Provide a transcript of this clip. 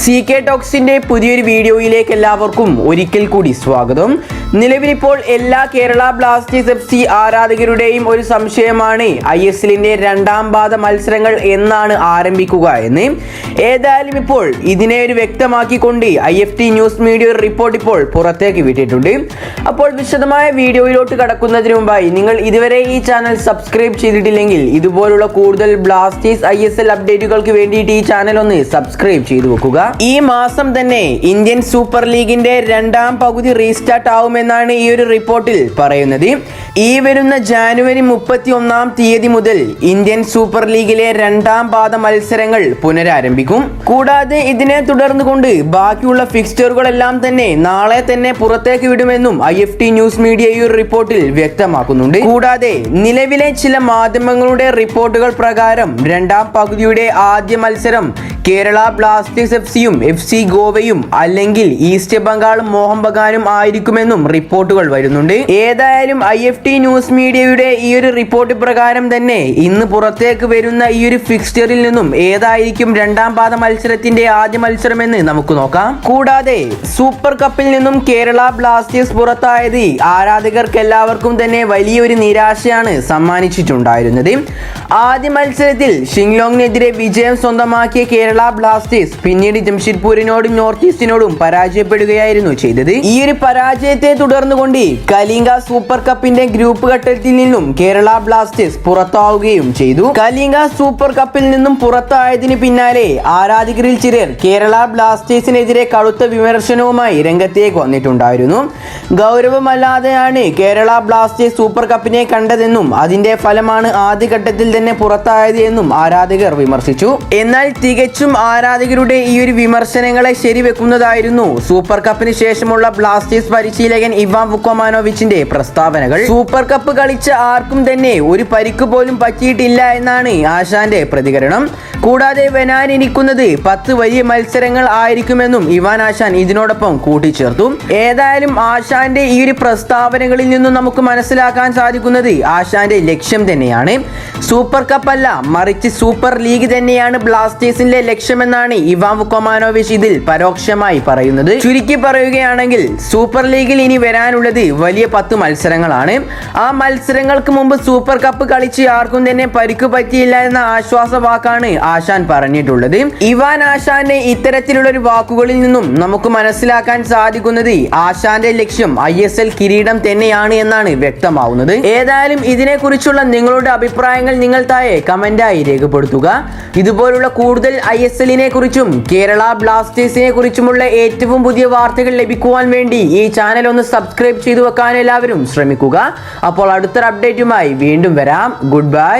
CK ടോക്സിന്റെ പുതിയൊരു വീഡിയോയിലേക്ക് എല്ലാവർക്കും ഒരിക്കൽ കൂടി സ്വാഗതം. നിലവിലിപ്പോൾ എല്ലാ കേരള ബ്ലാസ്റ്റേഴ്സ് FC ആരാധകരുടെയും ഒരു സംശയമാണ് ISLന്റെ രണ്ടാം പാദ മത്സരങ്ങൾ എന്നാണ് ആരംഭിക്കുക എന്ന്. ഏതായാലും ഇപ്പോൾ ഇതിനെ ഒരു വ്യക്തമാക്കിക്കൊണ്ട് IFT ന്യൂസ് മീഡിയ റിപ്പോർട്ട് ഇപ്പോൾ പുറത്തേക്ക് വിട്ടിട്ടുണ്ട്. അപ്പോൾ വിശദമായ വീഡിയോയിലോട്ട് കടക്കുന്നതിന് മുമ്പായി നിങ്ങൾ ഇതുവരെ ഈ ചാനൽ സബ്സ്ക്രൈബ് ചെയ്തിട്ടില്ലെങ്കിൽ ഇതുപോലുള്ള കൂടുതൽ ബ്ലാസ്റ്റേഴ്സ് ISL അപ്ഡേറ്റുകൾക്ക് വേണ്ടിയിട്ട് ഈ ചാനൽ ഒന്ന് സബ്സ്ക്രൈബ് ചെയ്തു വെക്കുക. ഈ മാസം തന്നെ ഇന്ത്യൻ സൂപ്പർ ലീഗിന്റെ രണ്ടാം പകുതി റീസ്റ്റാർട്ട് ആവുമെന്നാണ് ഈ ഒരു റിപ്പോർട്ടിൽ പറയുന്നത്. ഈ വരുന്ന ജാനുവരി 31 മുതൽ ഇന്ത്യൻ സൂപ്പർ ലീഗിലെ രണ്ടാം പാദ മത്സരങ്ങൾ പുനരാരംഭിക്കും. കൂടാതെ ഇതിനെ തുടർന്നുകൊണ്ട് ബാക്കിയുള്ള ഫിക്സ്ചറുകളെല്ലാം തന്നെ നാളെ തന്നെ പുറത്തേക്ക് വിടുമെന്നും IFT ന്യൂസ് മീഡിയ ഈ ഒരു റിപ്പോർട്ടിൽ വ്യക്തമാക്കുന്നുണ്ട്. കൂടാതെ നിലവിലെ ചില മാധ്യമങ്ങളുടെ റിപ്പോർട്ടുകൾ പ്രകാരം രണ്ടാം പകുതിയുടെ ആദ്യ മത്സരം കേരള ബ്ലാസ്റ്റേഴ്സ് FCയും FC ഗോവയും അല്ലെങ്കിൽ ഈസ്റ്റ് ബംഗാളും മോഹൻ ബഗാനും ആയിരിക്കുമെന്നും റിപ്പോർട്ടുകൾ വരുന്നുണ്ട്. ഏതായാലും IFT ന്യൂസ് മീഡിയയുടെ ഈ ഒരു റിപ്പോർട്ട് പ്രകാരം തന്നെ ഇന്ന് പുറത്തേക്ക് വരുന്ന ഈ ഒരു ഫിക്സ്ചറിൽ നിന്നും ഏതായിരിക്കും രണ്ടാം പാദ മത്സരത്തിന്റെ ആദ്യ മത്സരമെന്ന് നമുക്ക് നോക്കാം. കൂടാതെ സൂപ്പർ കപ്പിൽ നിന്നും കേരള ബ്ലാസ്റ്റേഴ്സ് പുറത്തായത് ആരാധകർക്ക് എല്ലാവർക്കും തന്നെ വലിയൊരു നിരാശയാണ് സമ്മാനിച്ചിട്ടുണ്ടായിരുന്നത്. ആദ്യ മത്സരത്തിൽ ഷിങ്ലോങ്ങിനെതിരെ വിജയം സ്വന്തമാക്കിയ കേരള ബ്ലാസ്റ്റേഴ്സ് പിന്നീട് ജംഷഡ്പൂരിനോടും നോർത്ത് ഈസ്റ്റിനോടും പരാജയപ്പെടുകയായിരുന്നു ചെയ്തത്. ഈ ഒരു പരാജയത്തെ തുടർന്നുകൊണ്ട് കലിംഗ സൂപ്പർ കപ്പിന്റെ ഗ്രൂപ്പ് ഘട്ടത്തിൽ നിന്നും കേരള ബ്ലാസ്റ്റേഴ്സ് പുറത്താവുകയും ചെയ്തു. കലിംഗ സൂപ്പർ കപ്പിൽ നിന്നും പുറത്തായതിന് പിന്നാലെ ആരാധകരിൽ ചിലർ കേരള ബ്ലാസ്റ്റേഴ്സിനെതിരെ കടുത്ത വിമർശനവുമായി രംഗത്തേക്ക് വന്നിട്ടുണ്ടായിരുന്നു. ഗൗരവമല്ലാതെയാണ് കേരള ബ്ലാസ്റ്റേഴ്സ് സൂപ്പർ കപ്പിനെ കണ്ടതെന്നും അതിന്റെ ഫലമാണ് ആദ്യഘട്ടത്തിൽ തന്നെ പുറത്തായത് എന്നും ആരാധകർ വിമർശിച്ചു. എന്നാൽ തികച്ചും ആരാധകരുടെ ഈ ഒരു വിമർശനങ്ങളെ ശരിവെക്കുന്നതായിരുന്നു സൂപ്പർ കപ്പിന് ശേഷമുള്ള ബ്ലാസ്റ്റേഴ്സ് പരിശീലകൻ ഇവാൻ വുക്കോമാനോവിച്ചിന്റെ പ്രസ്താവനകൾ. സൂപ്പർ കപ്പ് കളിച്ച ആർക്കും തന്നെ ഒരു പരിക്ക് പോലും പറ്റിയിട്ടില്ല എന്നാണ് ആശാന്റെ പ്രതികരണം. കൂടാതെ വരാനിരിക്കുന്നത് 10 വലിയ മത്സരങ്ങൾ ആയിരിക്കുമെന്നും ഇവാൻ ആശാൻ ഇതിനോടൊപ്പം കൂട്ടിച്ചേർത്തു. ഏതായാലും ആശാന്റെ ഈ ഒരു പ്രസ്താവനകളിൽ നിന്നും നമുക്ക് മനസ്സിലാക്കാൻ സാധിക്കുന്നത് ആശാന്റെ ലക്ഷ്യം തന്നെയാണ് സൂപ്പർ കപ്പ് അല്ല, മറിച്ച് സൂപ്പർ ലീഗ് തന്നെയാണ് ബ്ലാസ്റ്റേഴ്സിന്റെ ലക്ഷ്യമെന്നാണ് ഇവാൻ വുക്കോമാനോവിച്ച് ഇതിൽ പരോക്ഷമായി പറയുന്നത്. ചുരുക്കി പറയുകയാണെങ്കിൽ സൂപ്പർ ലീഗിൽ ഇനി വരാനുള്ളത് വലിയ 10 മത്സരങ്ങളാണ്. ആ മത്സരങ്ങൾക്ക് മുമ്പ് സൂപ്പർ കപ്പ് കളിച്ച് ആർക്കും തന്നെ പരിക്ക് പറ്റിയില്ല എന്ന ആശ്വാസ വാക്കാണ് ആശാൻ പറഞ്ഞിട്ടുള്ളത്. ഇവാൻ ആശാന്റെ ഇത്തരത്തിലുള്ള ഒരു വാക്കുകളിൽ നിന്നും നമുക്ക് മനസ്സിലാക്കാൻ സാധിക്കുന്നത് ആശാന്റെ ലക്ഷ്യം ISL കിരീടം തന്നെയാണ് എന്നാണ് വ്യക്തമാവുന്നത്. ഏതായാലും ഇതിനെക്കുറിച്ചുള്ള നിങ്ങളുടെ അഭിപ്രായങ്ങൾ നിങ്ങൾ താഴെ കമന്റായി രേഖപ്പെടുത്തുക. ഇതുപോലുള്ള കൂടുതൽ ISLനെ കുറിച്ചും കേരള ബ്ലാസ്റ്റേഴ്സിനെ കുറിച്ചുമുള്ള ഏറ്റവും പുതിയ വാർത്തകൾ ലഭിക്കുവാൻ വേണ്ടി ഈ ചാനൽ ഒന്ന് സബ്സ്ക്രൈബ് ചെയ്തു വെക്കാൻ എല്ലാവരും ശ്രമിക്കുക. അപ്പോൾ അടുത്തൊരു അപ്ഡേറ്റുമായി വീണ്ടും വരാം. Good bye.